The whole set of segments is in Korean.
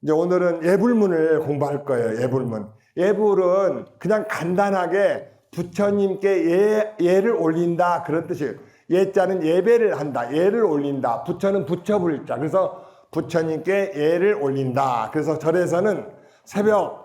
이제 오늘은 예불문을 공부할 거예요. 예불문. 예불은 그냥 간단하게 부처님께 예를 올린다 그런 뜻이에요. 예자는 예배를 한다. 예를 올린다. 부처는 부처불자. 그래서 부처님께 예를 올린다. 그래서 절에서는 새벽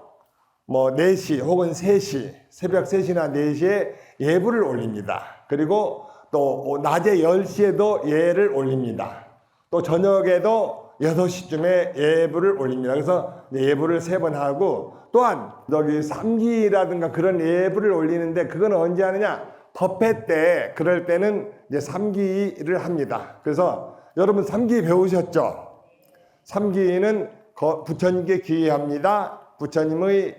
4시 혹은 3시, 새벽 3시나 4시에 예불을 올립니다. 그리고 또 낮에 10시에도 예를 올립니다. 또 저녁에도 6시쯤에 예불을 올립니다. 그래서 예불을 3번 하고, 또한 여기 삼기라든가 그런 예불을 올리는데 그건 언제 하느냐? 법회 때, 그럴 때는 이제 삼기를 합니다. 그래서 여러분 삼기 배우셨죠? 삼기는 부처님께 기회합니다. 부처님의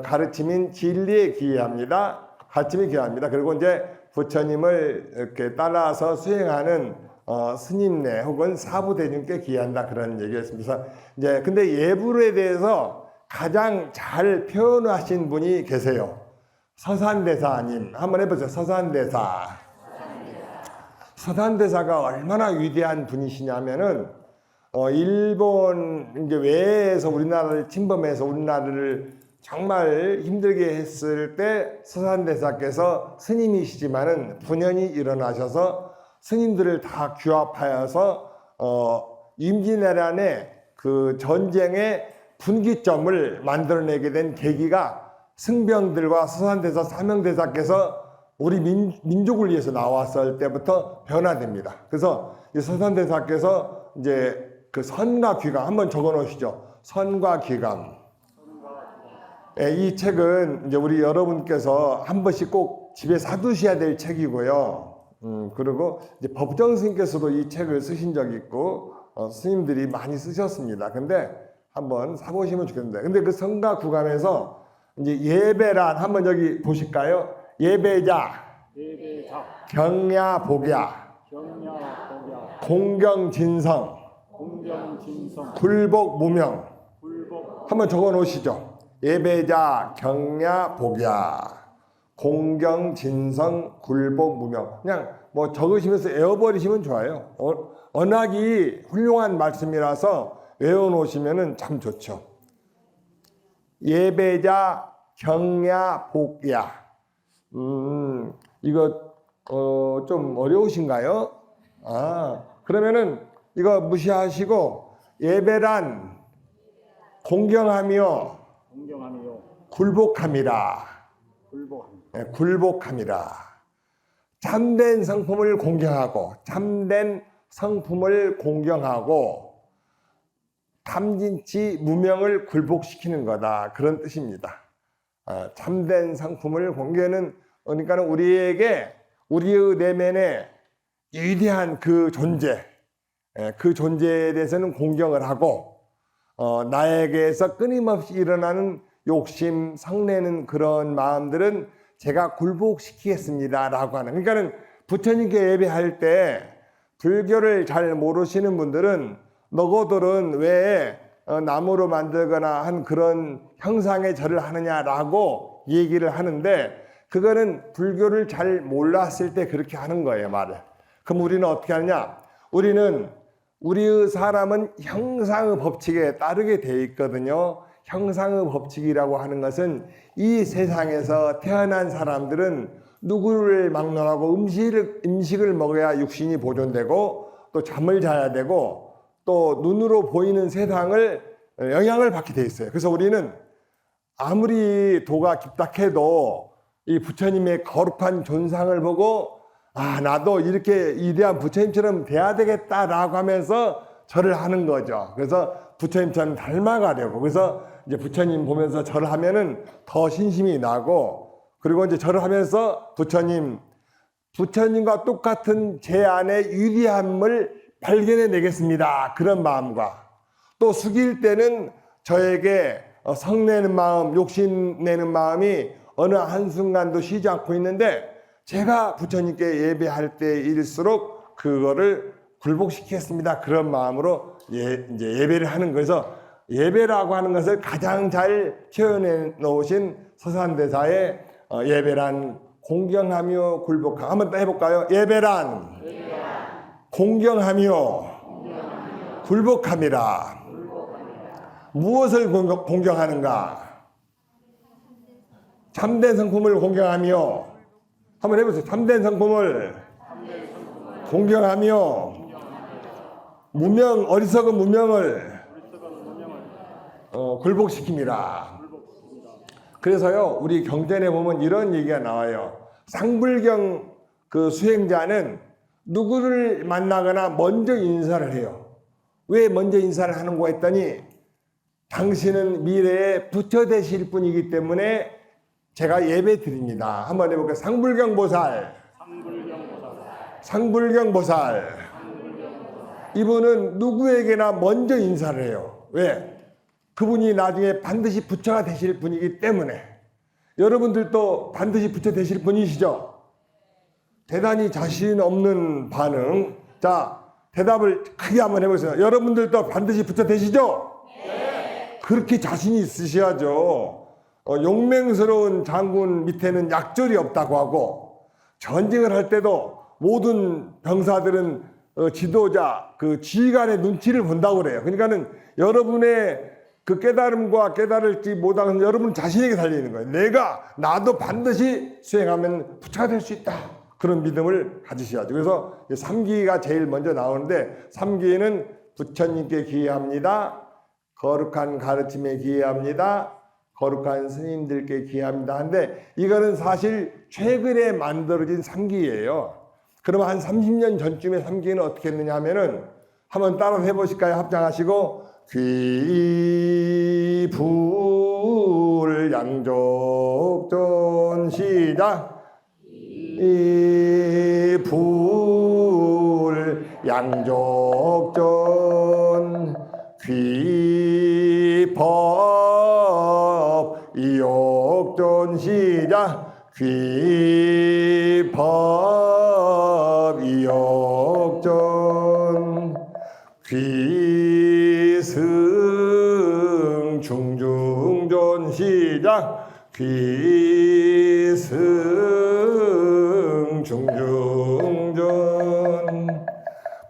가르침인 진리에 기회합니다. 가르침에 기회합니다. 그리고 이제 부처님을 이렇게 따라서 수행하는 스님네 혹은 사부대중께 기한다 그런 얘기였습니다. 그래서 이제 근데 예불에 대해서 가장 잘 표현하신 분이 계세요. 서산대사님 한번 해보세요. 서산대사. 서산대사가 얼마나 위대한 분이시냐면은 일본 이제 외에서 우리나라를 침범해서 우리나라를 정말 힘들게 했을 때 서산대사께서 스님이시지만은 분연히 일어나셔서 스님들을 다 규합하여서 임진왜란의 그 전쟁의 분기점을 만들어내게 된 계기가 승병들과 서산대사 사명대사께서 우리 민족을 위해서 나왔을 때부터 변화됩니다. 그래서 이 서산대사께서 이제 그 선과 귀감 한번 적어 놓으시죠. 선과 귀감. 이 책은 이제 우리 여러분께서 한 번씩 꼭 집에 사두셔야 될 책이고요. 그리고 이제 법정 스님께서도 이 책을 쓰신 적이 있고 스님들이 많이 쓰셨습니다. 근데 한번 사보시면 좋겠는데, 근데 그 선과 구감에서 이제 예배란 한번 여기 보실까요? 예배자, 경야 복야, 공경 진성, 굴복 무명. 한번 적어 놓으시죠. 예배자, 경야 복야, 공경 진성, 굴복 무명. 그냥 뭐 적으시면서 외워버리시면 좋아요. 언학이 훌륭한 말씀이라서 외워놓으시면 참 좋죠. 예배자, 경야 복야. 이거 좀 어려우신가요? 그러면은 이거 무시하시고, 예배란 공경하며 굴복함이라. 네, 굴복함이라. 참된 성품을 공경하고, 참된 성품을 공경하고, 탐진치 무명을 굴복시키는 거다. 그런 뜻입니다. 참된 성품을 공경하는, 그러니까 우리에게 우리의 내면에 위대한 그 존재, 그 존재에 대해서는 공경을 하고, 나에게서 끊임없이 일어나는 욕심, 성내는 그런 마음들은 제가 굴복시키겠습니다 라고 하는. 그러니까는 부처님께 예배할 때 불교를 잘 모르시는 분들은 너희들은 왜 나무로 만들거나 한 그런 형상의 절을 하느냐라고 얘기를 하는데, 그거는 불교를 잘 몰랐을 때 그렇게 하는 거예요, 말을. 그럼 우리는 어떻게 하느냐? 우리는 우리의 사람은 형상의 법칙에 따르게 되어 있거든요. 형상의 법칙이라고 하는 것은 이 세상에서 태어난 사람들은 누구를 막론하고 음식을 먹어야 육신이 보존되고, 또 잠을 자야 되고, 또 눈으로 보이는 세상을 영향을 받게 되어 있어요. 그래서 우리는 아무리 도가 깊다해도 이 부처님의 거룩한 존상을 보고 나도 이렇게 위대한 부처님처럼 돼야 되겠다라고 하면서 절을 하는 거죠. 그래서 부처님처럼 닮아가려고. 그래서 이제 부처님 보면서 절을 하면은 더 신심이 나고, 그리고 이제 절을 하면서 부처님과 똑같은 제 안의 위대함을 발견해 내겠습니다. 그런 마음과, 또 숙일 때는 저에게 성내는 마음, 욕심내는 마음이 어느 한순간도 쉬지 않고 있는데, 제가 부처님께 예배할 때일수록 그거를 굴복시키겠습니다. 그런 마음으로 이제 예배를 하는 거에서, 예배라고 하는 것을 가장 잘 표현해 놓으신 서산대사의 예배란 공경하며 굴복함. 한번 또 해볼까요? 예배란 공경하며 굴복함이라. 무엇을 공경하는가? 참된 성품을 공경하며, 한번 해보세요. 참된 성품을 공경하며 어리석은 무명을 굴복시킵니다. 그래서요, 우리 경전에 보면 이런 얘기가 나와요. 상불경 그 수행자는 누구를 만나거나 먼저 인사를 해요. 왜 먼저 인사를 하는가 했더니 당신은 미래에 부처 되실 분이기 때문에 제가 예배 드립니다. 한번 해볼게요. 상불경보살. 상불경보살. 이분은 누구에게나 먼저 인사를 해요. 왜? 그분이 나중에 반드시 부처가 되실 분이기 때문에. 여러분들도 반드시 부처 되실 분이시죠? 대단히 자신 없는 반응. 자, 대답을 크게 한번 해보세요. 여러분들도 반드시 부처 되시죠? 네. 그렇게 자신이 있으셔야죠. 용맹스러운 장군 밑에는 약졸이 없다고 하고, 전쟁을 할 때도 모든 병사들은 지도자, 그 지휘관의 눈치를 본다고 그래요. 그러니까는 여러분의 그 깨달음과 깨달을지 못하는 여러분 자신에게 달려있는 거예요. 나도 반드시 수행하면 부처가 될 수 있다. 그런 믿음을 가지셔야죠. 그래서 3기가 제일 먼저 나오는데, 3기에는 부처님께 기회합니다. 거룩한 가르침에 기회합니다. 거룩한 스님들께 기회합니다. 한데 이거는 사실 최근에 만들어진 3기예요. 그러면 한 30년 전쯤에 3기는 어떻게 했느냐 하면은 한번 따라 해보실까요? 합장하시고 귀불 양족전 시작. 이불 양족전 귀법 이욕전 시작. 귀법 이욕전 귀승 중중전 시작. 귀승 중중전.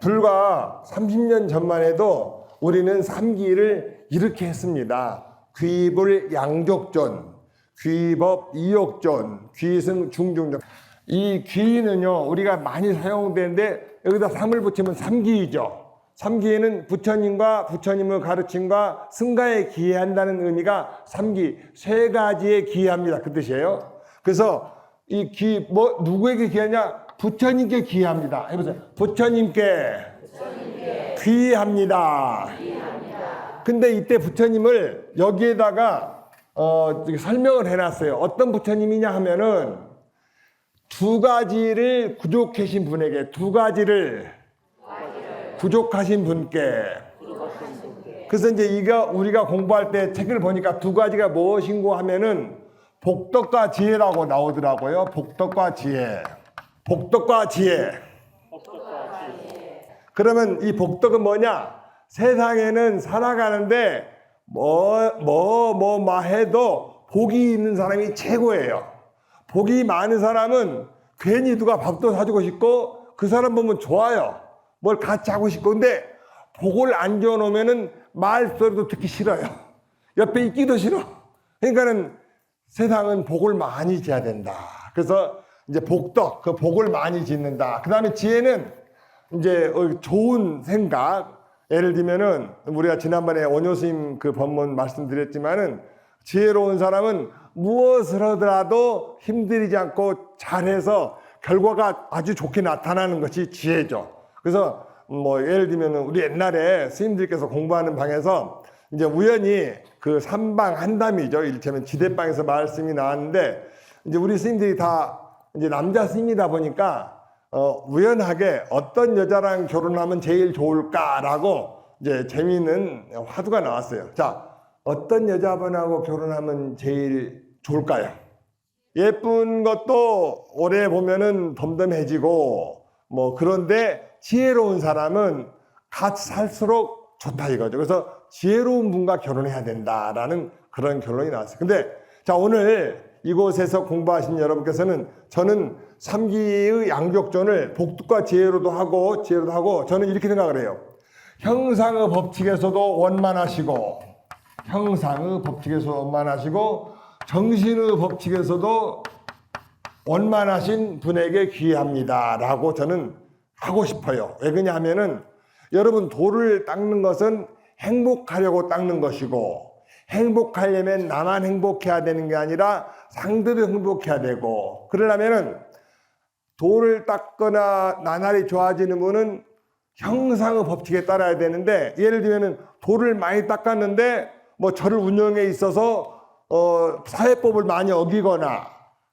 불과 30년 전만 해도 우리는 3기를 이렇게 했습니다. 귀불 양족전, 귀법 이욕전, 귀승 중중전. 이 귀는요, 우리가 많이 사용되는데 여기다 3을 붙이면 3기이죠. 3기에는 부처님과 부처님의 가르침과 승가에 기회한다는 의미가 3기, 세 가지에 기회합니다. 그 뜻이에요. 그래서 이 누구에게 기회하냐? 부처님께 기회합니다. 해보세요. 부처님께 기회합니다. 근데 이때 부처님을 여기에다가 설명을 해놨어요. 어떤 부처님이냐 하면은 두 가지를 부족하신 분에게, 두 가지를 부족하신 분께. 그래서 이제 우리가 공부할 때 책을 보니까 두 가지가 무엇인고 하면은 복덕과 지혜라고 나오더라고요. 복덕과 지혜. 복덕과 지혜. 그러면 이 복덕은 뭐냐? 세상에는 살아가는데 뭐 해도 복이 있는 사람이 최고예요. 복이 많은 사람은 괜히 누가 밥도 사주고 싶고 그 사람 보면 좋아요. 뭘 같이 하고 싶고. 근데 복을 안 줘놓으면은 말소리도 듣기 싫어요. 옆에 있기도 싫어. 그러니까는 세상은 복을 많이 줘야 된다. 그래서 이제 복덕, 그 복을 많이 짓는다. 그 다음에 지혜는 이제 좋은 생각. 예를 들면은 우리가 지난번에 원효 스님 그 법문 말씀드렸지만은 지혜로운 사람은 무엇을 하더라도 힘들이지 않고 잘해서 결과가 아주 좋게 나타나는 것이 지혜죠. 그래서 뭐 예를 들면은 우리 옛날에 스님들께서 공부하는 방에서 이제 우연히 그 삼방 한담이죠. 일체면 지대방에서 말씀이 나왔는데 이제 우리 스님들이 다 이제 남자 스님이다 보니까 우연하게 어떤 여자랑 결혼하면 제일 좋을까라고 이제 재미있는 화두가 나왔어요. 자, 어떤 여자분하고 결혼하면 제일 좋을까요? 예쁜 것도 오래 보면은 덤덤해지고 뭐 그런데 지혜로운 사람은 같이 살수록 좋다 이거죠. 그래서 지혜로운 분과 결혼해야 된다라는 그런 결론이 나왔어요. 근데 자, 오늘 이곳에서 공부하신 여러분께서는 저는 3기의 양족전을 복덕과 지혜로도 하고 저는 이렇게 생각을 해요. 형상의 법칙에서도 원만하시고 형상의 법칙에서 원만하시고 정신의 법칙에서도 원만하신 분에게 귀합니다 라고 저는 하고 싶어요. 왜 그러냐면은 여러분, 돌을 닦는 것은 행복하려고 닦는 것이고, 행복하려면 나만 행복해야 되는 게 아니라 상대도 행복해야 되고, 그러려면은 돌을 닦거나 나날이 좋아지는 분은 형상의 법칙에 따라야 되는데, 예를 들면은 돌을 많이 닦았는데 뭐 저를 운영에 있어서 사회법을 많이 어기거나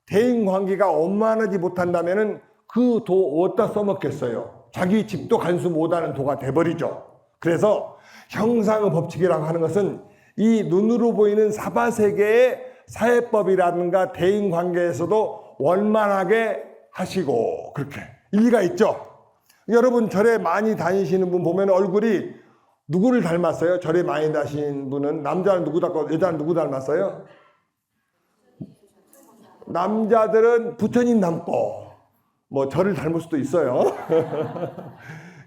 대인관계가 원만하지 못한다면은 그 도 어디다 써먹겠어요? 자기 집도 간수 못하는 도가 돼버리죠. 그래서 형상의 법칙이라고 하는 것은 이 눈으로 보이는 사바세계의 사회법이라든가 대인관계에서도 원만하게 하시고, 그렇게 일리가 있죠. 여러분, 절에 많이 다니시는 분 보면 얼굴이 누구를 닮았어요? 절에 많이 다니신 분은 남자는 누구 닮고 여자는 누구 닮았어요? 남자들은 부처님 닮고 뭐 저를 닮을 수도 있어요.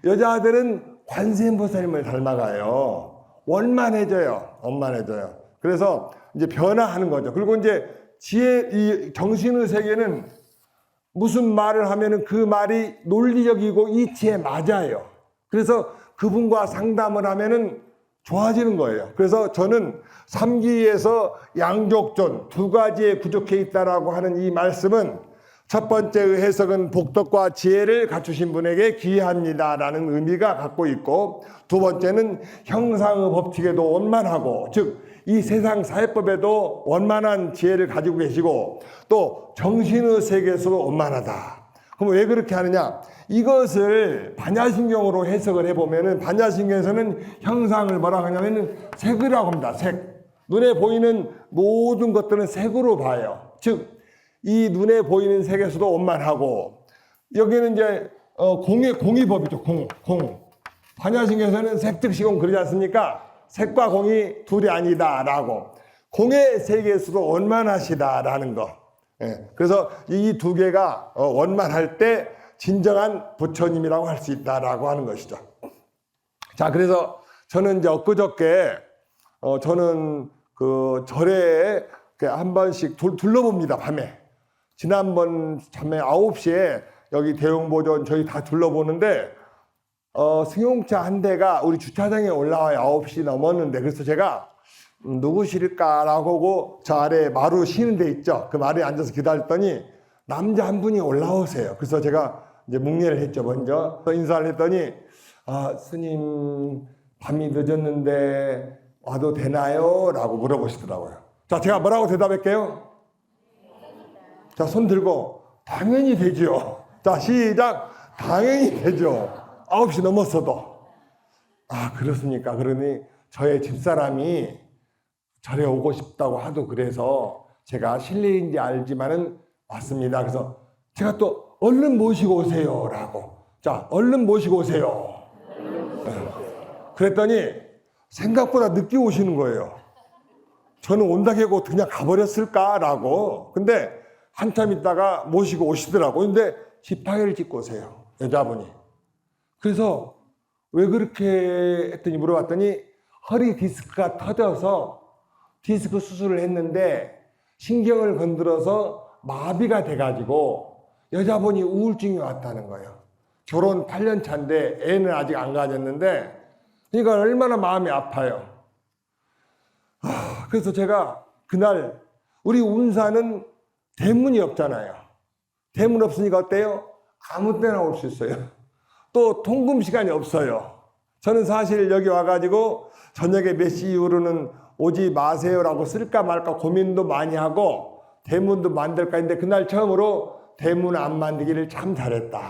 여자들은 관세음보살님을 닮아가요. 원만해져요. 원만해져요. 그래서 이제 변화하는 거죠. 그리고 이제 이 정신의 세계는 무슨 말을 하면은 그 말이 논리적이고 이치에 맞아요. 그래서 그분과 상담을 하면은 좋아지는 거예요. 그래서 저는 삼기에서 양족존 두 가지에 부족해 있다라고 하는 이 말씀은 첫 번째의 해석은 복덕과 지혜를 갖추신 분에게 기이합니다라는 의미가 갖고 있고, 두 번째는 형상의 법칙에도 원만하고, 즉 이 세상 사회법에도 원만한 지혜를 가지고 계시고 또 정신의 세계에서도 원만하다. 그럼 왜 그렇게 하느냐? 이것을 반야신경으로 해석을 해보면은, 반야신경에서는 형상을 뭐라고 하냐면은 색이라고 합니다. 색. 눈에 보이는 모든 것들은 색으로 봐요. 즉 이 눈에 보이는 색에서도 원만하고, 여기는 이제 공의 법이죠. 공. 반야신경에서는 색즉시공 그러지 않습니까? 색과 공이 둘이 아니다라고, 공의 세계에서도 원만하시다라는 거. 예. 그래서 이 두 개가 원만할 때 진정한 부처님이라고 할 수 있다라고 하는 것이죠. 자, 그래서 저는 이제 엊그저께 저는 그 절에 한 번씩 둘러봅니다. 밤에. 지난번 밤에 9시에 여기 대웅보존 저희 다 둘러보는데 승용차 한 대가 우리 주차장에 올라와요. 9시 넘었는데. 그래서 제가 누구실까라고 하고 저 아래 마루 쉬는 데 있죠. 그 마루에 앉아서 기다렸더니 남자 한 분이 올라오세요. 그래서 제가 이제 묵례를 했죠. 먼저 인사를 했더니 스님 밤이 늦었는데 와도 되나요? 라고 물어보시더라고요. 자, 제가 뭐라고 대답할게요? 자, 손 들고 당연히 되죠. 자, 시작. 당연히 되죠. 9시 넘었어도. 아, 그렇습니까? 그러니 저의 집사람이 절에 오고 싶다고 하도 그래서 제가 실례인지 알지만은 왔습니다. 그래서 제가 또 얼른 모시고 오세요 라고. 자, 얼른 모시고 오세요. 그랬더니 생각보다 늦게 오시는 거예요. 저는 온다고 하고 그냥 가버렸을까라고. 근데 한참 있다가 모시고 오시더라고. 근데 지팡이를 짚고 오세요. 여자분이. 그래서 왜 그렇게 했더니 물어봤더니 허리 디스크가 터져서 디스크 수술을 했는데 신경을 건드려서 마비가 돼가지고 여자분이 우울증이 왔다는 거예요. 결혼 8년 차인데 애는 아직 안 가졌는데, 그러니까 얼마나 마음이 아파요. 그래서 제가 그날 우리 운사는 대문이 없잖아요. 대문 없으니까 어때요? 아무 때나 올 수 있어요. 또 통금 시간이 없어요. 저는 사실 여기 와가지고 저녁에 몇 시 이후로는 오지 마세요라고 쓸까 말까 고민도 많이 하고 대문도 만들까 했는데 그날 처음으로 대문 안 만들기를 참 잘했다.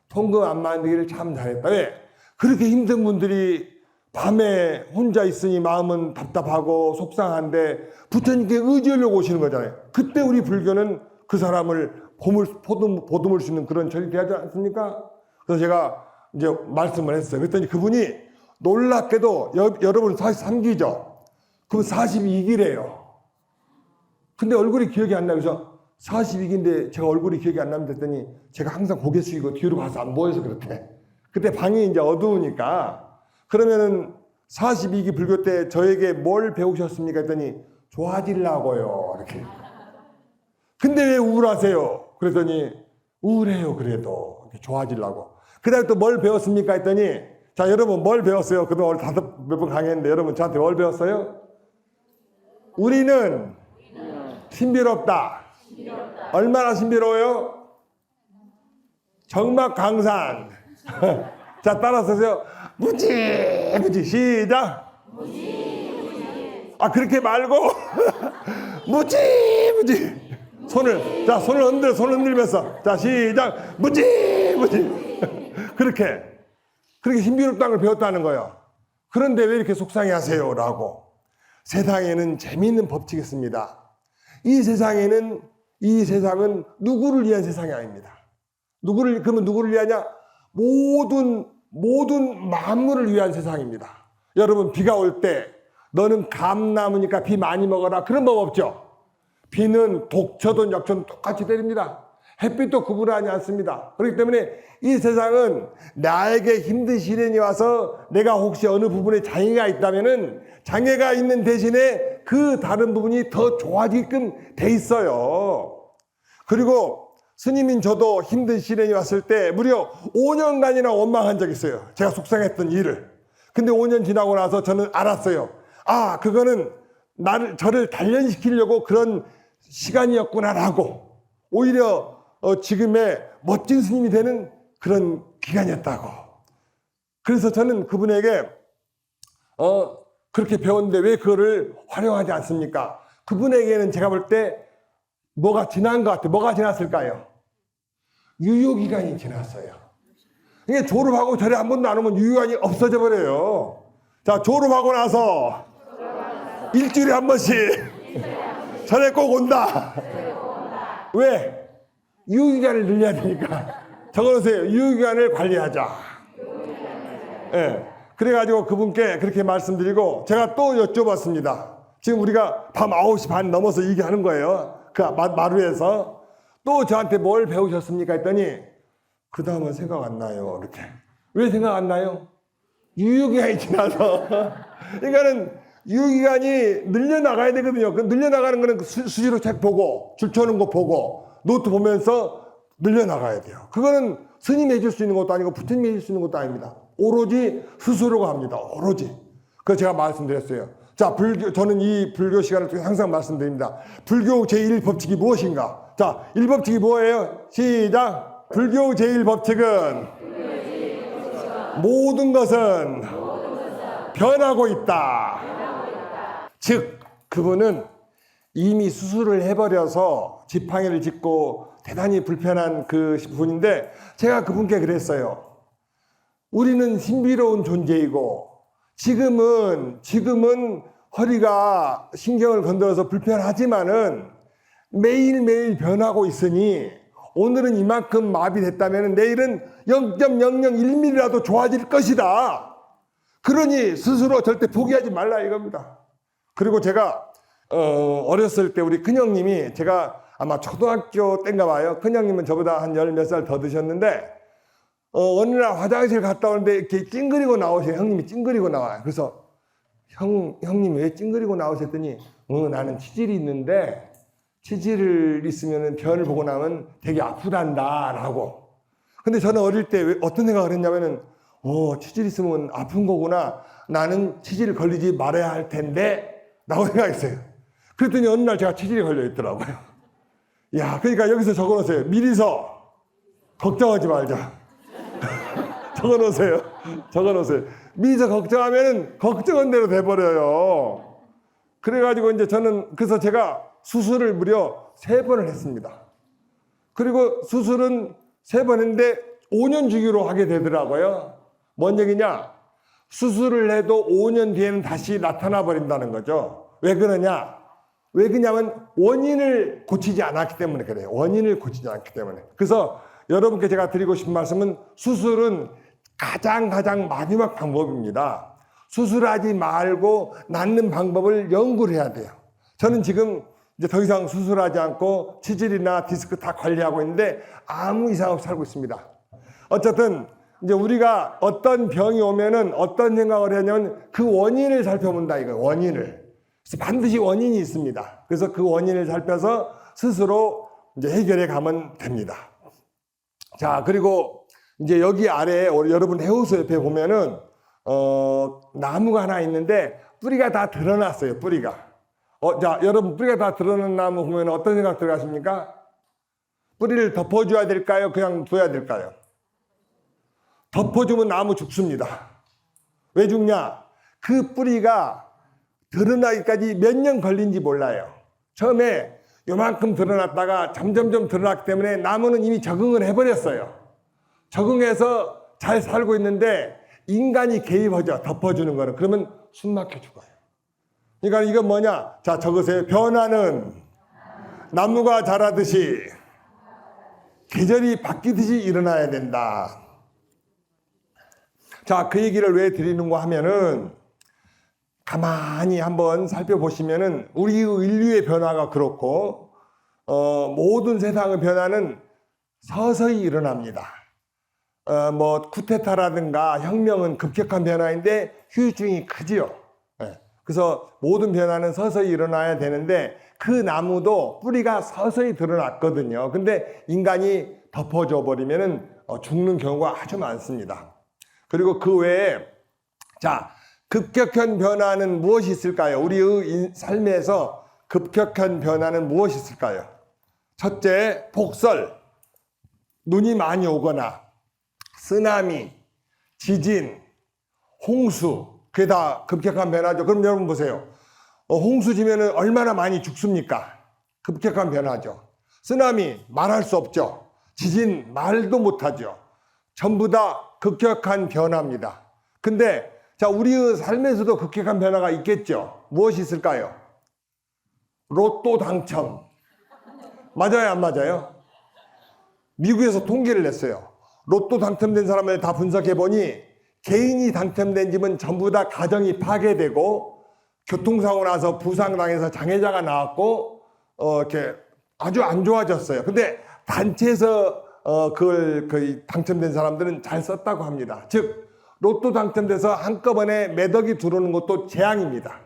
통금 안 만들기를 참 잘했다. 왜? 그렇게 힘든 분들이 밤에 혼자 있으니 마음은 답답하고 속상한데 부처님께 의지하려고 오시는 거잖아요. 그때 우리 불교는 그 사람을 보듬을 수 있는 그런 절이 되지 않습니까? 그래서 제가 이제 말씀을 했어요. 그랬더니 그분이 놀랍게도 여러분 43기죠. 그럼 42기래요. 근데 얼굴이 기억이 안 나요. 그래서 42기인데 제가 얼굴이 기억이 안 나면 됐더니 제가 항상 고개 숙이고 뒤로 가서 안 보여서 그렇대. 그때 방이 이제 어두우니까 그러면은 42기 불교 때 저에게 뭘 배우셨습니까? 했더니 좋아지려고요. 이렇게. 근데 왜 우울하세요? 그랬더니 우울해요. 그래도 이렇게 좋아지려고. 그 다음에 또 뭘 배웠습니까? 했더니 자, 여러분 뭘 배웠어요? 그동안 몇 번 강의했는데 여러분 저한테 뭘 배웠어요? 우리는 신비롭다. 얼마나 신비로워요? 정막강산. 자, 따라서 하세요. 무지 시작. 아, 그렇게 말고 무지 손을 손을 흔들면서 자, 시작. 무지 그렇게 신비롭다는 걸 배웠다는 거예요. 그런데 왜 이렇게 속상해 하세요? 라고. 세상에는 재미있는 법칙이 있습니다. 이 세상은 누구를 위한 세상이 아닙니다. 그러면 누구를 위하냐? 모든 만물을 위한 세상입니다. 여러분, 비가 올 때 너는 감나무니까 비 많이 먹어라. 그런 법 없죠. 비는 독초든 약초든 똑같이 때립니다. 햇빛도 구분하지 않습니다. 그렇기 때문에 이 세상은 나에게 힘든 시련이 와서 내가 혹시 어느 부분에 장애가 있다면은 장애가 있는 대신에 그 다른 부분이 더 좋아지게끔 돼 있어요. 그리고 스님인 저도 힘든 시련이 왔을 때 무려 5년간이나 원망한 적이 있어요. 제가 속상했던 일을. 근데 5년 지나고 나서 저는 알았어요. 아, 그거는 저를 단련시키려고 그런 시간이었구나라고. 오히려 지금의 멋진 스님이 되는 그런 기간이었다고. 그래서 저는 그분에게 그렇게 배웠는데 왜 그거를 활용하지 않습니까? 그분에게는 제가 볼 때 뭐가 지난 것 같아요. 뭐가 지났을까요? 유효기간이 지났어요. 이게 졸업하고 절에 한 번도 안 오면 유효기간이 없어져 버려요. 자, 졸업하고 나서 일주일에 한 번씩 절에 꼭 온다. 왜? 유효기간을 늘려야 되니까. 적어놓으세요. 유효기간을 관리하자. 예. 그래가지고 그분께 그렇게 말씀드리고 제가 또 여쭤봤습니다. 지금 우리가 밤 9시 반 넘어서 얘기하는 거예요. 그 마루에서. 또 저한테 뭘 배우셨습니까? 했더니 그 다음은 생각 안 나요. 이렇게. 왜 생각 안 나요? 유효기간이 지나서. 그러니까는 유효기간이 늘려나가야 되거든요. 그 늘려나가는 거는 수시로 책 보고 줄 쳐놓은 거 보고 노트 보면서 늘려나가야 돼요. 그거는 스님이 해줄 수 있는 것도 아니고 부처님이 해줄 수 있는 것도 아닙니다. 오로지 스스로가 합니다. 오로지. 그래서 제가 말씀드렸어요. 자, 저는 이 불교 시간을 통해 항상 말씀드립니다. 불교 제1법칙이 무엇인가? 자, 1법칙이 뭐예요? 시작! 불교 제1법칙은 모든 것은 변하고 있다. 즉, 그분은 이미 수술을 해버려서 지팡이를 짚고 대단히 불편한 그 분인데 제가 그분께 그랬어요. 우리는 신비로운 존재이고 지금은 허리가 신경을 건드려서 불편하지만은 매일매일 변하고 있으니 오늘은 이만큼 마비됐다면 내일은 0.001mm라도 좋아질 것이다. 그러니 스스로 절대 포기하지 말라 이겁니다. 그리고 제가 어렸을 때 우리 큰형님이 제가 아마 초등학교 때인가 봐요. 큰형님은 저보다 한 열 몇 살 더 드셨는데 어느 날 화장실 갔다 오는데 이렇게 찡그리고 나오세요. 형님이 찡그리고 나와요. 그래서 형님 왜 찡그리고 나오셨더니 나는 치질이 있는데 치질을 있으면 변을 보고 나면 되게 아프단다 라고. 근데 저는 어릴 때 어떤 생각을 했냐면은 치질 있으면 아픈 거구나. 나는 치질 걸리지 말아야 할 텐데 라고 생각했어요. 그랬더니 어느 날 제가 치질이 걸려 있더라고요. 야, 그러니까 여기서 적어놓으세요. 미리서 걱정하지 말자. 적어놓으세요. 미리서 걱정하면은 걱정한 대로 돼버려요. 그래가지고 이제 저는 그래서 제가 수술을 무려 3번을 했습니다. 그리고 수술은 3번 했는데 5년 주기로 하게 되더라고요. 뭔 얘기냐? 수술을 해도 5년 뒤에는 다시 나타나 버린다는 거죠. 왜 그러냐? 왜 그러냐면 원인을 고치지 않았기 때문에 그래요. 원인을 고치지 않기 때문에. 그래서 여러분께 제가 드리고 싶은 말씀은 수술은 가장 마지막 방법입니다. 수술하지 말고 낫는 방법을 연구를 해야 돼요. 저는 지금 이제 더 이상 수술하지 않고 치질이나 디스크 다 관리하고 있는데 아무 이상 없이 살고 있습니다. 어쨌든 이제 우리가 어떤 병이 오면은 어떤 생각을 하냐면 그 원인을 살펴본다 이거 원인을. 그래서 반드시 원인이 있습니다. 그래서 그 원인을 살펴서 스스로 이제 해결해 가면 됩니다. 자, 그리고 이제 여기 아래에 여러분 해우소 옆에 보면은 나무가 하나 있는데 뿌리가 다 드러났어요. 뿌리가. 자, 여러분 뿌리가 다 드러난 나무 보면 어떤 생각 들어가십니까? 뿌리를 덮어줘야 될까요? 그냥 둬야 될까요? 덮어주면 나무 죽습니다. 왜 죽냐? 그 뿌리가 드러나기까지 몇 년 걸린지 몰라요. 처음에 요만큼 드러났다가 점점점 드러났기 때문에 나무는 이미 적응을 해버렸어요. 적응해서 잘 살고 있는데 인간이 개입하죠. 덮어주는 거는. 그러면 숨 막혀 죽어요. 그러니까 이건 뭐냐? 자, 적으세요. 변화는 나무가 자라듯이 계절이 바뀌듯이 일어나야 된다. 자, 그 얘기를 왜 드리는가 하면은 가만히 한번 살펴보시면은 우리 인류의 변화가 그렇고 모든 세상의 변화는 서서히 일어납니다. 뭐 쿠데타라든가 혁명은 급격한 변화인데 후유증이 크지요. 그래서 모든 변화는 서서히 일어나야 되는데 그 나무도 뿌리가 서서히 드러났거든요. 근데 인간이 덮어줘 버리면은 죽는 경우가 아주 많습니다. 그리고 그 외에 자, 급격한 변화는 무엇이 있을까요? 우리의 삶에서 급격한 변화는 무엇이 있을까요? 첫째, 폭설, 눈이 많이 오거나 쓰나미, 지진, 홍수, 그게 다 급격한 변화죠. 그럼 여러분 보세요. 홍수 지면은 얼마나 많이 죽습니까? 급격한 변화죠. 쓰나미 말할 수 없죠. 지진 말도 못하죠. 전부 다 급격한 변화입니다. 근데 자, 우리의 삶에서도 급격한 변화가 있겠죠. 무엇이 있을까요? 로또 당첨. 맞아요, 안 맞아요? 미국에서 통계를 냈어요. 로또 당첨된 사람을 다 분석해 보니 개인이 당첨된 집은 전부 다 가정이 파괴되고 교통사고 나서 부상당해서 장애자가 나왔고 이렇게 아주 안 좋아졌어요. 근데 단체에서 그걸 당첨된 사람들은 잘 썼다고 합니다. 즉 로또 당첨돼서 한꺼번에 몇 억이 들어오는 것도 재앙입니다.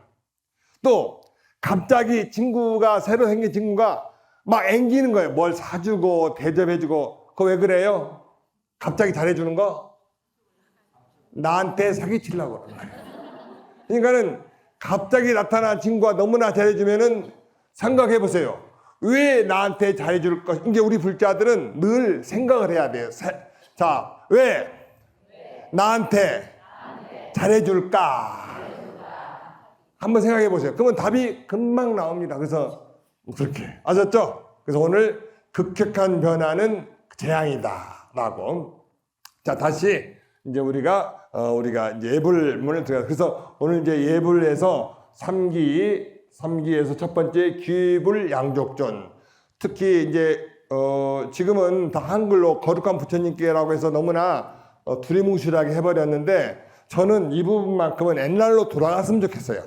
또 갑자기 새로 생긴 친구가 막 앵기는 거예요. 뭘 사주고 대접해주고. 그거 왜 그래요? 갑자기 잘해주는 거? 나한테 사기치려고 그러는 거예요. 그러니까는 갑자기 나타난 친구가 너무나 잘해주면은 생각해 보세요. 왜 나한테 잘해줄 것? 이제 우리 불자들은 늘 생각을 해야 돼요. 자, 왜 나한테 잘해줄까? 한번 생각해 보세요. 그러면 답이 금방 나옵니다. 그래서 그렇게 아셨죠? 그래서 오늘 급격한 변화는 재앙이다라고. 자, 다시 이제 우리가 이제 예불문을 들어가. 그래서 오늘 이제 예불에서 3기에서 첫 번째 귀불 양족존. 특히 이제 지금은 다 한글로 거룩한 부처님께라고 해서 너무나 두리뭉실하게 해버렸는데 저는 이 부분만큼은 옛날로 돌아갔으면 좋겠어요.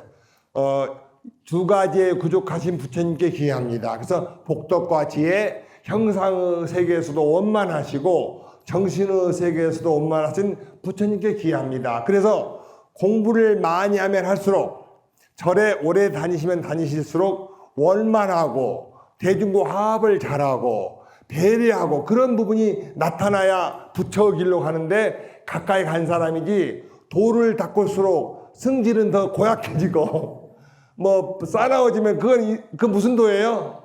두 가지의 구족하신 부처님께 기회합니다. 그래서 복덕과 지혜, 형상의 세계에서도 원만하시고 정신의 세계에서도 원만하신 부처님께 기회합니다. 그래서 공부를 많이 하면 할수록 절에 오래 다니시면 다니실수록 원만하고 대중과 화합을 잘하고 배려하고 그런 부분이 나타나야 부처의 길로 가는데 가까이 간 사람이지 도를 닦을수록 성질은 더 고약해지고 뭐 싸나워지면 그건 무슨 도예요?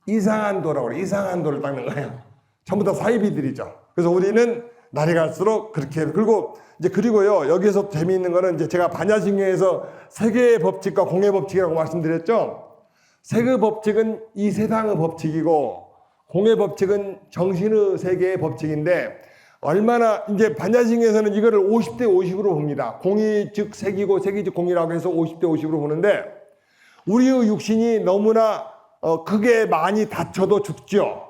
이상한 도라고 그래요. 이상한 도를 닦는 거예요. 전부 다 사이비들이죠. 그래서 우리는 날이 갈수록 그렇게 그리고요 여기에서 재미있는 거는 이제 제가 반야신경에서 세계의 법칙과 공의 법칙이라고 말씀드렸죠. 세계 법칙은 이 세상의 법칙이고 공의 법칙은 정신의 세계의 법칙인데 얼마나 이제 반야신경에서는 이거를 50대 50으로 봅니다. 공이 즉 색이고 색이 즉 공이라고 해서 50대 50으로 보는데 우리의 육신이 너무나 크게 많이 다쳐도 죽죠.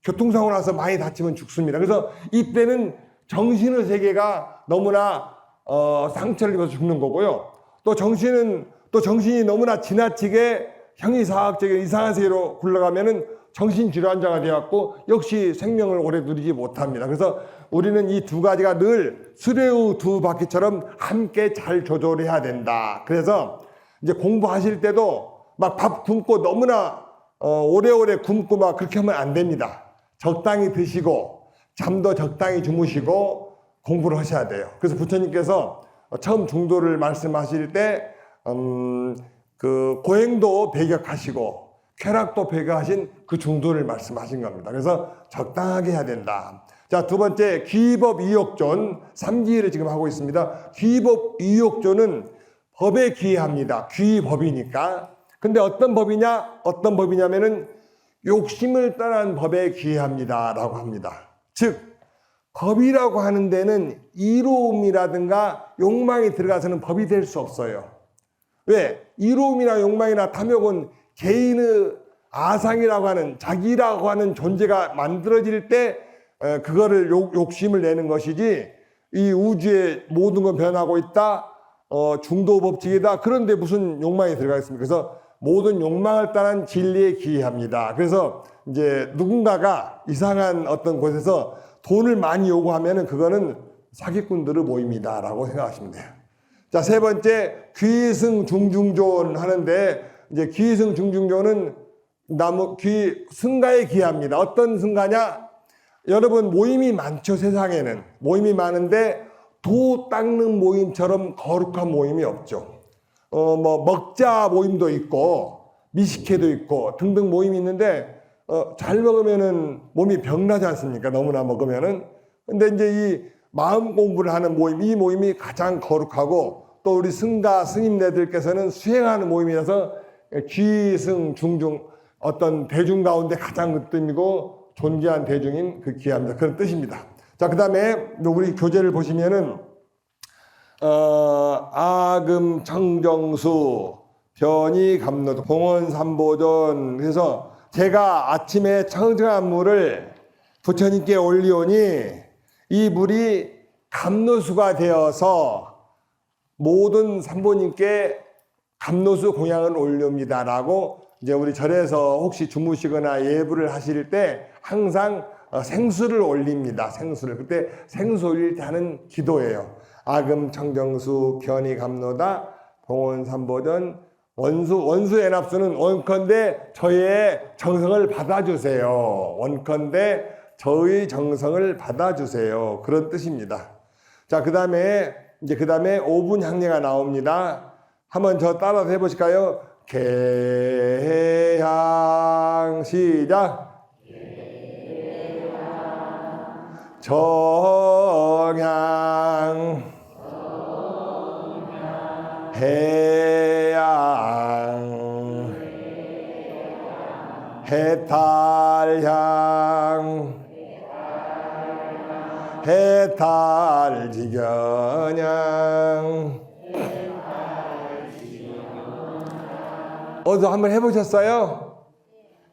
교통사고 나서 많이 다치면 죽습니다. 그래서 이때는 정신의 세계가 너무나 상처를 입어서 죽는 거고요. 또 정신이 너무나 지나치게 형이사학적인 이상한 세계로 굴러가면은 정신질환자가 되었고 역시 생명을 오래 누리지 못합니다. 그래서 우리는 이 두 가지가 늘 수레의 두 바퀴처럼 함께 잘 조절해야 된다. 그래서 이제 공부하실 때도 막 밥 굶고 너무나 오래오래 굶고 막 그렇게 하면 안 됩니다. 적당히 드시고 잠도 적당히 주무시고 공부를 하셔야 돼요. 그래서 부처님께서 처음 중도를 말씀하실 때 그 고행도 배격하시고 쾌락도 배격하신 그 중도를 말씀하신 겁니다. 그래서 적당하게 해야 된다. 자, 두 번째 귀법 이욕존 3기를 지금 하고 있습니다. 귀법 이욕존은 법에 기해합니다. 귀법이니까. 근데 어떤 법이냐? 어떤 법이냐면은 욕심을 떠난 법에 기해합니다 라고 합니다. 즉 법이라고 하는 데는 이로움이라든가 욕망이 들어가서는 법이 될 수 없어요. 왜? 이로움이나 욕망이나 탐욕은 개인의 아상이라고 하는 자기라고 하는 존재가 만들어질 때 그거를 욕심을 내는 것이지, 이 우주의 모든 건 변하고 있다, 중도 법칙이다, 그런데 무슨 욕망이 들어가 있습니까? 그래서 모든 욕망을 떠난 진리에 기해합니다. 그래서 이제 누군가가 이상한 어떤 곳에서 돈을 많이 요구하면은 그거는 사기꾼들의 모임이다라고 생각하시면 돼요. 자, 세 번째 귀승 중중존 하는데, 이제 귀승 중중존은 승가에 기합니다. 어떤 승가냐? 여러분 모임이 많죠. 세상에는 모임이 많은데 도 닦는 모임처럼 거룩한 모임이 없죠. 뭐 먹자 모임도 있고 미식회도 있고 등등 모임이 있는데 잘 먹으면은 몸이 병나지 않습니까? 너무나 먹으면은. 근데 이제 이 마음 공부를 하는 모임, 이 모임이 가장 거룩하고 또 우리 승가 스님네들께서는 수행하는 모임이라서 귀승 중중, 어떤 대중 가운데 가장 으뜸이고 존귀한 대중인 그 귀합니다. 그런 뜻입니다. 자, 그 다음에 우리 교재를 보시면은 아금 청정수 변이 감노 봉원 삼보전. 그래서 제가 아침에 청정한 물을 부처님께 올리오니 이 물이 감노수가 되어서 모든 삼보님께 감노수 공양을 올려옵니다라고, 이제 우리 절에서 혹시 주무시거나 예불을 하실 때 항상 생수를 올립니다. 생수를. 그때 생수 올릴 때 하는 기도예요. 아금 청정수 변이 감노다 봉원 삼보전 원수 애납수는 원컨대 저의 정성을 받아주세요. 원컨대 저의 정성을 받아주세요. 그런 뜻입니다. 자, 그 다음에 5분 향례가 나옵니다. 한번 저 따라서 해보실까요? 개향 시작. 정향 해양 해탈향 해탈지견향. 어디서 한번 해보셨어요?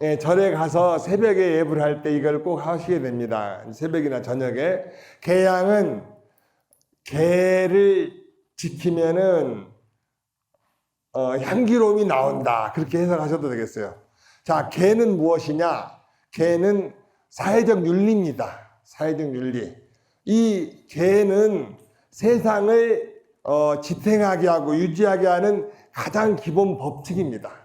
예, 절에 가서 새벽에 예불 할 때 이걸 꼭 하시게 됩니다. 새벽이나 저녁에. 개양은 개를 지키면은 향기로움이 나온다, 그렇게 해석하셔도 되겠어요. 자, 개는 무엇이냐? 개는 사회적 윤리입니다. 사회적 윤리. 이 개는 세상을 지탱하게 하고 유지하게 하는 가장 기본 법칙입니다.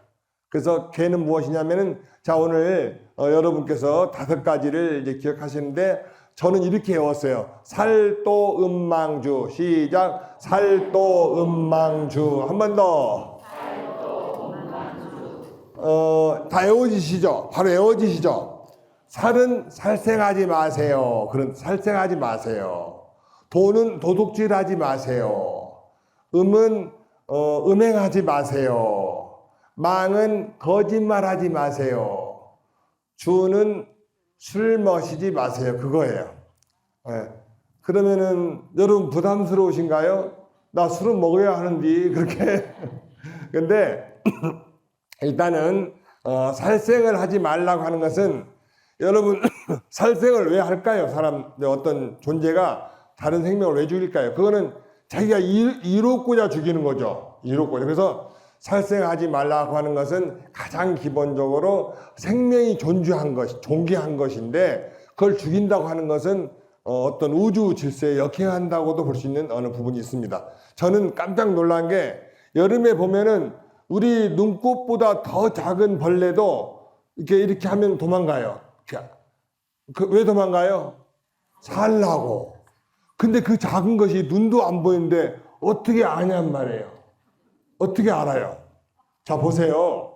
그래서 개는 무엇이냐면은, 자, 오늘 여러분께서 5가지를 이제 기억하시는데, 저는 이렇게 외웠어요. 살도 음망주. 시작. 살도 음망주. 한 번 더. 다 외워지시죠? 바로 외워지시죠? 살은 살생하지 마세요. 그런 살생하지 마세요. 돈은 도둑질하지 마세요. 음은 음행하지 마세요. 망은 거짓말하지 마세요. 주는 술 마시지 마세요. 그거예요. 네. 그러면은 여러분 부담스러우신가요? 나 술은 먹어야 하는데 그렇게. 근데 일단은 살생을 하지 말라고 하는 것은, 여러분 살생을 왜 할까요? 사람, 어떤 존재가 다른 생명을 왜 죽일까요? 그거는 자기가 이롭고자 죽이는 거죠. 이롭고자. 그래서 살생하지 말라고 하는 것은 가장 기본적으로 생명이 존귀한 것인데 그걸 죽인다고 하는 것은 어떤 우주 질서에 역행한다고도 볼 수 있는 어느 부분이 있습니다. 저는 깜짝 놀란 게 여름에 보면은 우리 눈꽃보다 더 작은 벌레도 이렇게 하면 도망가요. 왜 도망가요? 살라고. 근데 그 작은 것이 눈도 안 보이는데 어떻게 아냔 말이에요. 어떻게 알아요? 자, 보세요.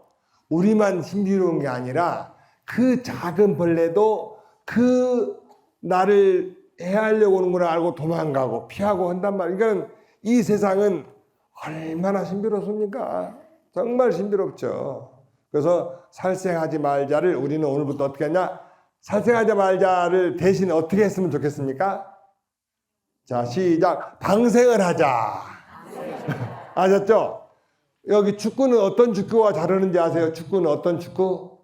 우리만 신비로운 게 아니라 그 작은 벌레도 그 나를 해하려고 오는 걸 알고 도망가고 피하고 한단 말이에요. 그러니까 이 세상은 얼마나 신비롭습니까? 정말 신비롭죠. 그래서 살생하지 말자를 우리는 오늘부터 어떻게 하냐? 살생하지 말자를 대신 어떻게 했으면 좋겠습니까? 자, 시작. 방생을 하자. 아셨죠? 여기 축구는 어떤 축구가 잘하는지 아세요? 축구는 어떤 축구?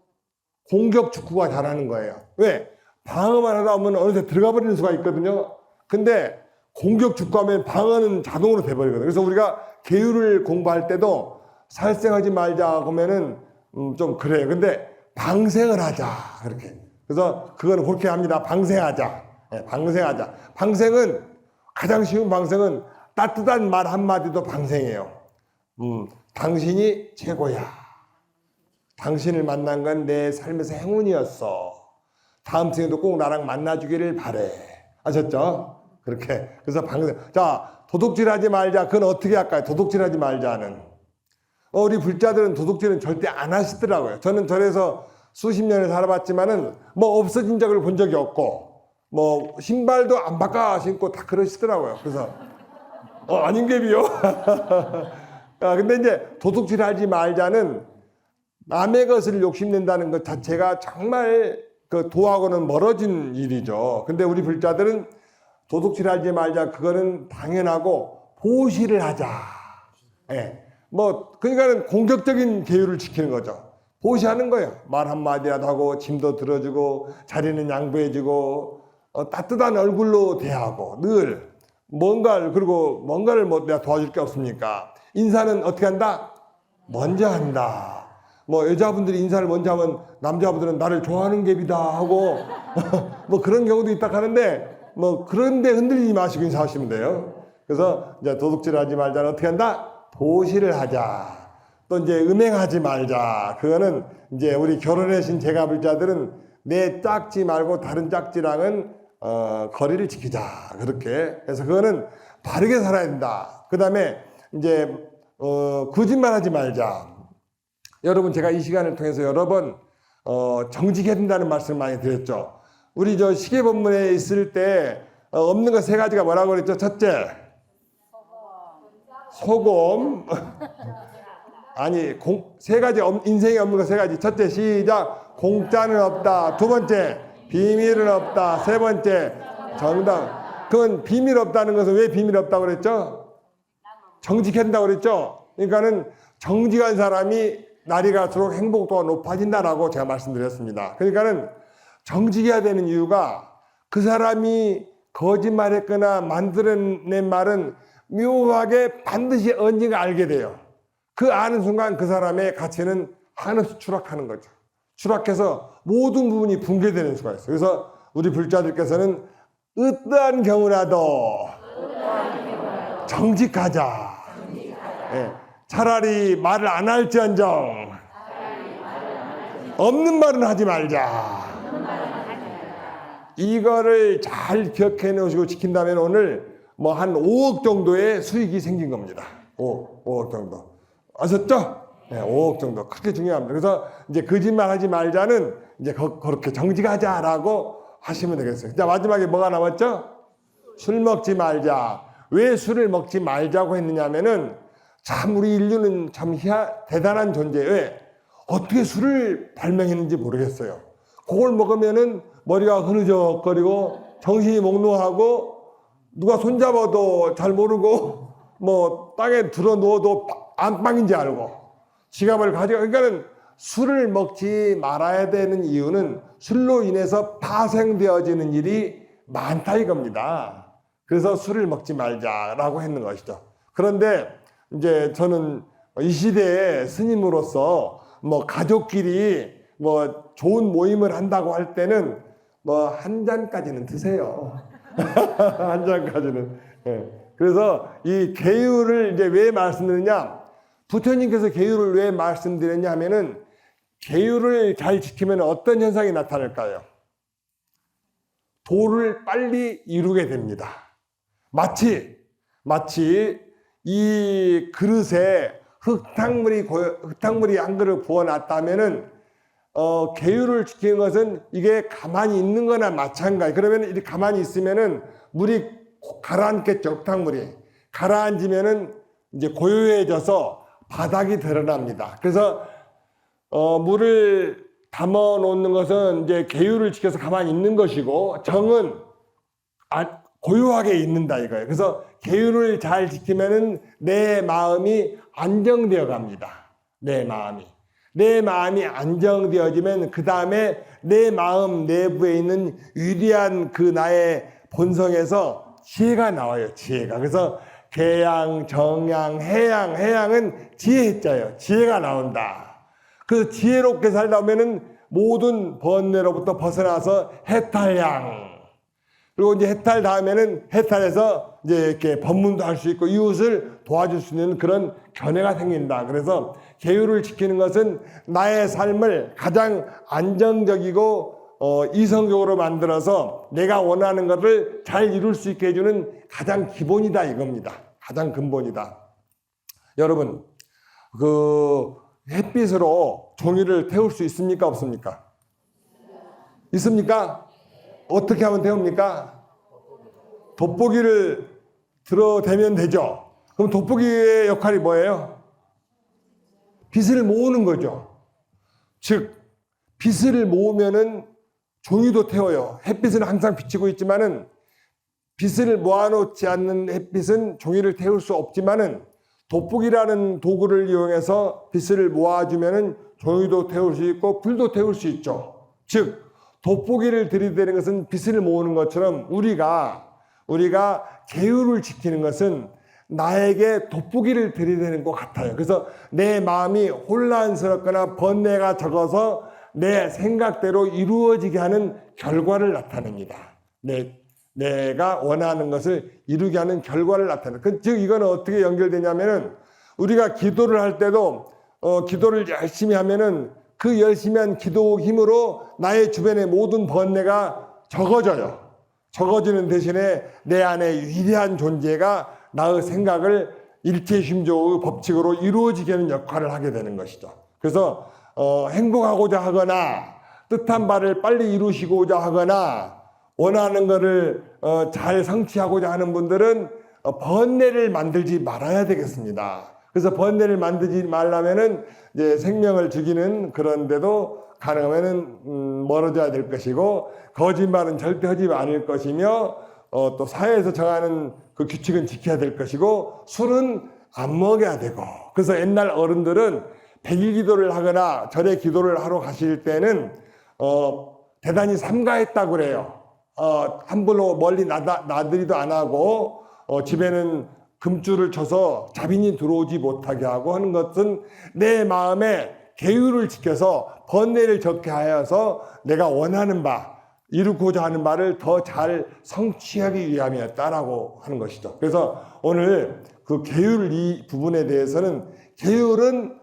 공격 축구가 잘하는 거예요. 왜? 방어만 하다 보면 어느새 들어가 버리는 수가 있거든요. 근데 공격 축구하면 방어는 자동으로 돼버리거든요. 그래서 우리가 계율을 공부할 때도 살생하지 말자 하면은 좀 그래요. 근데 방생을 하자. 그렇게. 그래서 그거는 그렇게 합니다. 방생하자. 네, 방생하자. 방생은 가장 쉬운 방생은 따뜻한 말 한마디도 방생이에요. 당신이 최고야. 당신을 만난 건 내 삶에서 행운이었어. 다음 생에도 꼭 나랑 만나주기를 바래. 아셨죠? 그렇게. 그래서 방생. 자, 도둑질하지 말자. 그건 어떻게 할까요? 도둑질하지 말자는. 우리 불자들은 도둑질은 절대 안 하시더라고요. 저는 절에서 수십 년을 살아봤지만은 뭐 없어진 적을 본 적이 없고 뭐 신발도 안 바꿔 신고 다 그러시더라고요. 그래서 아닌 게비요. 근데 이제 도둑질하지 말자는 남의 것을 욕심낸다는 것 자체가 정말 그 도하고는 멀어진 일이죠. 근데 우리 불자들은 도둑질하지 말자 그거는 당연하고 보시를 하자. 예. 그러니까는 공격적인 계율을 지키는 거죠. 보시하는 거예요. 말 한마디라도 하고 짐도 들어주고 자리는 양보해주고 따뜻한 얼굴로 대하고 늘 뭔가를 내가 도와줄 게 없습니까? 인사는 어떻게 한다? 먼저 한다. 여자분들이 인사를 먼저 하면 남자분들은 나를 좋아하는 갭이다 하고 그런 경우도 있다 하는데 그런데 흔들리지 마시고 인사하시면 돼요. 그래서 이제 도둑질하지 말자는 어떻게 한다? 보시를 하자. 또 이제 음행하지 말자. 그거는 이제 우리 결혼하신 제가불자들은 내 짝지 말고 다른 짝지랑은 거리를 지키자. 그렇게. 그래서 그거는 바르게 살아야 된다. 그 다음에 이제 거짓말하지 말자. 여러분 제가 이 시간을 통해서 여러 번 정직해야 된다는 말씀을 많이 드렸죠. 우리 저 시계법문에 있을 때 없는 거 세 가지가 뭐라고 그랬죠? 첫째, 소금. 아니, 세 가지, 인생에 없는 거 세 가지. 첫째, 시작. 공짜는 없다. 두 번째, 비밀은 없다. 세 번째, 정답. 그건 비밀 없다는 것은 왜 비밀 없다고 그랬죠? 정직한다고 그랬죠? 그러니까는 정직한 사람이 날이 갈수록 행복도가 높아진다라고 제가 말씀드렸습니다. 그러니까는 정직해야 되는 이유가 그 사람이 거짓말했거나 만들어낸 말은 묘하게 반드시 언젠가 알게 돼요. 그 아는 순간 그 사람의 가치는 한없이 추락하는 거죠. 추락해서 모든 부분이 붕괴되는 수가 있어요. 그래서 우리 불자들께서는 어떠한 경우라도 정직하자. 예. 차라리 말을 안 할지언정 없는 말은 하지 말자. 이거를 잘 기억해 놓으시고 지킨다면 오늘 한 5억 정도의 수익이 생긴 겁니다. 5억 정도. 아셨죠? 네, 5억 정도. 그렇게 중요합니다. 그래서 이제 거짓말 하지 말자는 이제 그렇게 정직하자라고 하시면 되겠어요. 자, 마지막에 뭐가 남았죠? 술 먹지 말자. 왜 술을 먹지 말자고 했느냐면은 참 우리 인류는 참 대단한 존재예요. 왜? 어떻게 술을 발명했는지 모르겠어요. 그걸 먹으면은 머리가 흐느적거리고 정신이 몽롱하고 누가 손잡아도 잘 모르고 땅에 들어 누워도 안방인지 알고 지갑을 가지고 그러니까는 술을 먹지 말아야 되는 이유는 술로 인해서 파생되어지는 일이 많다 이겁니다. 그래서 술을 먹지 말자라고 했는 것이죠. 그런데 이제 저는 이 시대에 스님으로서 뭐 가족끼리 뭐 좋은 모임을 한다고 할 때는 뭐 한 잔까지는 드세요. 한 잔까지는. 예. 그래서 이 계율을 이제 왜 말씀드리냐? 부처님께서 계율을 왜 말씀드렸냐 하면은 계율을 잘 지키면 어떤 현상이 나타날까요? 도를 빨리 이루게 됩니다. 마치 이 그릇에 흙탕물이 한 그릇 부어놨다면은 계율을 지키는 것은 이게 가만히 있는 거나 마찬가지. 그러면 이렇게 가만히 있으면은 물이 가라앉겠죠. 흙탕물이 가라앉으면은 이제 고요해져서 바닥이 드러납니다. 그래서 물을 담아 놓는 것은 이제 계율을 지켜서 가만히 있는 것이고, 정은 고요하게 있는다 이거예요. 그래서 계율을 잘 지키면은 내 마음이 안정되어 갑니다. 내 마음이 안정되어지면 그 다음에 내 마음 내부에 있는 위대한 그 나의 본성에서 지혜가 나와요. 지혜가. 그래서 계양, 정양, 해양은 지혜 해자예요. 지혜가 나온다. 그래서 지혜롭게 살다 보면은 모든 번뇌로부터 벗어나서 해탈양. 그리고 이제 해탈 다음에는 해탈해서 이제 이렇게 법문도 할 수 있고 이웃을 도와줄 수 있는 그런 견해가 생긴다. 그래서 계율을 지키는 것은 나의 삶을 가장 안정적이고 이성적으로 만들어서 내가 원하는 것을 잘 이룰 수 있게 해주는 가장 기본이다 이겁니다. 가장 근본이다. 여러분, 햇빛으로 종이를 태울 수 있습니까? 없습니까? 있습니까? 어떻게 하면 태웁니까? 돋보기를 들어대면 되죠. 그럼 돋보기의 역할이 뭐예요? 빛을 모으는 거죠. 즉, 빛을 모으면은 종이도 태워요. 햇빛은 항상 비치고 있지만은 빛을 모아놓지 않는 햇빛은 종이를 태울 수 없지만은 돋보기라는 도구를 이용해서 빛을 모아주면은 종이도 태울 수 있고 불도 태울 수 있죠. 즉, 돋보기를 들이대는 것은 빛을 모으는 것처럼 우리가 계율을 지키는 것은 나에게 돋보기를 들이대는 것 같아요. 그래서 내 마음이 혼란스럽거나 번뇌가 적어서 내 생각대로 이루어지게 하는 결과를 나타냅니다. 내가 원하는 것을 이루게 하는 결과를 나타내는. 즉 이거는 어떻게 연결되냐면은 우리가 기도를 할 때도 기도를 열심히 하면은 그 열심히 한 기도 힘으로 나의 주변의 모든 번뇌가 적어져요. 적어지는 대신에 내 안에 위대한 존재가 나의 생각을 일체심조의 법칙으로 이루어지게 하는 역할을 하게 되는 것이죠. 그래서 행복하고자 하거나 뜻한 바를 빨리 이루시고자 하거나 원하는 것을 잘 성취하고자 하는 분들은 번뇌를 만들지 말아야 되겠습니다. 그래서 번뇌를 만들지 말려면은 이제 생명을 죽이는 그런데도 가능하면은 멀어져야 될 것이고, 거짓말은 절대 하지 않을 것이며, 또 사회에서 정하는 그 규칙은 지켜야 될 것이고, 술은 안 먹어야 되고. 그래서 옛날 어른들은 백일 기도를 하거나 절에 기도를 하러 가실 때는 대단히 삼가했다고 그래요. 함부로 멀리 나들이도 안 하고 집에는 금줄을 쳐서 자빈이 들어오지 못하게 하고 하는 것은 내 마음에 계율을 지켜서 번뇌를 적게 하여서 내가 원하는 바, 이루고자 하는 바를 더 잘 성취하기 위함이었다라고 하는 것이죠. 그래서 오늘 그 계율 이 부분에 대해서는, 계율은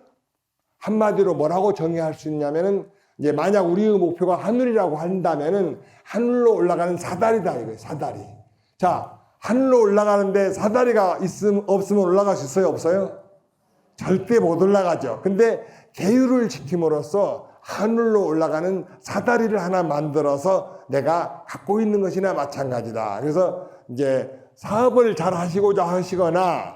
한마디로 뭐라고 정의할 수 있냐면은, 이제 만약 우리의 목표가 하늘이라고 한다면은 하늘로 올라가는 사다리다 이거예요. 사다리. 자, 하늘로 올라가는데 사다리가 없으면 올라갈 수 있어요? 없어요? 절대 못 올라가죠. 근데 계율을 지킴으로써 하늘로 올라가는 사다리를 하나 만들어서 내가 갖고 있는 것이나 마찬가지다. 그래서 이제 사업을 잘 하시고자 하시거나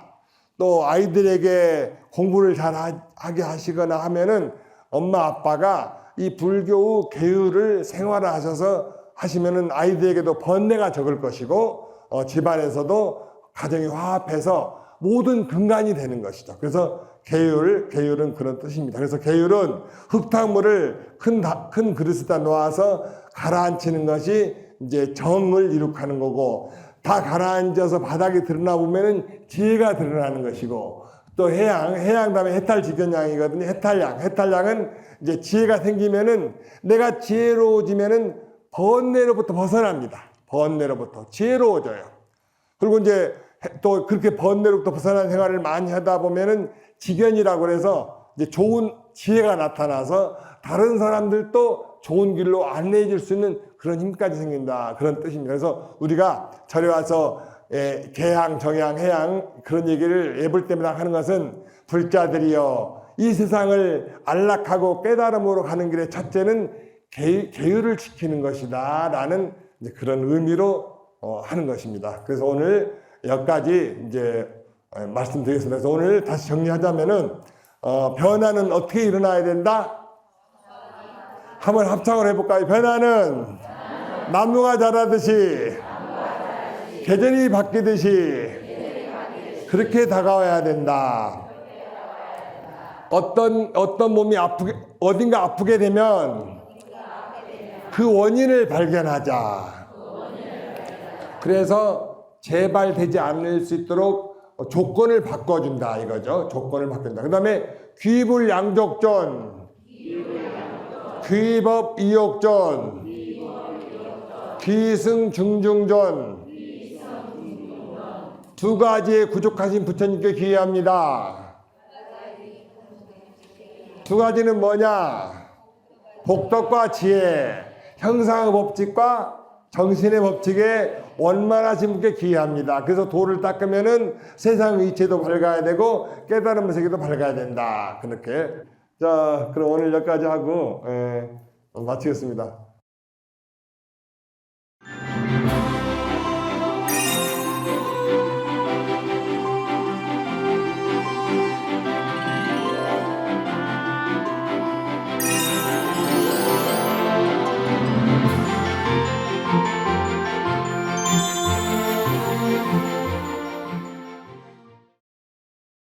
또 아이들에게 공부를 잘 하게 하시거나 하면은 엄마 아빠가 이 불교의 계율을 생활화하셔서 하시면은 아이들에게도 번뇌가 적을 것이고 집안에서도 가정이 화합해서 모든 근간이 되는 것이죠. 그래서 계율은 그런 뜻입니다. 그래서 계율은 흙탕물을 큰 그릇에다 놓아서 가라앉히는 것이 이제 정을 이룩하는 거고, 다 가라앉아서 바닥에 드러나 보면은 지혜가 드러나는 것이고, 또 해양 다음에 해탈지견양이거든요. 해탈양은 이제 지혜가 생기면은 내가 지혜로워지면은 번뇌로부터 벗어납니다. 번뇌로부터 지혜로워져요. 그리고 이제 또 그렇게 번뇌로부터 벗어난 생활을 많이 하다 보면은 지견이라고 그래서 이제 좋은 지혜가 나타나서 다른 사람들도 좋은 길로 안내해 줄 수 있는 그런 힘까지 생긴다. 그런 뜻입니다. 그래서 우리가 절에 와서 개양, 정양, 해양 그런 얘기를 예볼 때마다 하는 것은 불자들이여 이 세상을 안락하고 깨달음으로 가는 길의 첫째는 계율을 지키는 것이다 라는 그런 의미로 하는 것입니다. 그래서 오늘 여기까지 이제 말씀드리겠습니다. 그래서 오늘 다시 정리하자면은 변화는 어떻게 일어나야 된다? 한번 합창을 해볼까요? 변화는 나무가 자라듯이 계절이 바뀌듯이 그렇게 다가와야 된다. 어떤 몸이 어딘가 아프게 되면 그 원인을 발견하자. 그래서 재발되지 않을 수 있도록 조건을 바꿔준다 이거죠. 조건을 바꾼다. 그 다음에 귀불양족존, 귀법이욕존, 귀승중중존 두 가지의 구족하신 부처님께 귀의합니다. 두 가지는 뭐냐? 복덕과 지혜, 형상의 법칙과 정신의 법칙에 원만하신 분께 귀의합니다. 그래서 도를 닦으면은 세상 이체도 밝아야 되고 깨달음의 세계도 밝아야 된다. 그렇게. 자, 그럼 오늘 여기까지 하고 마치겠습니다.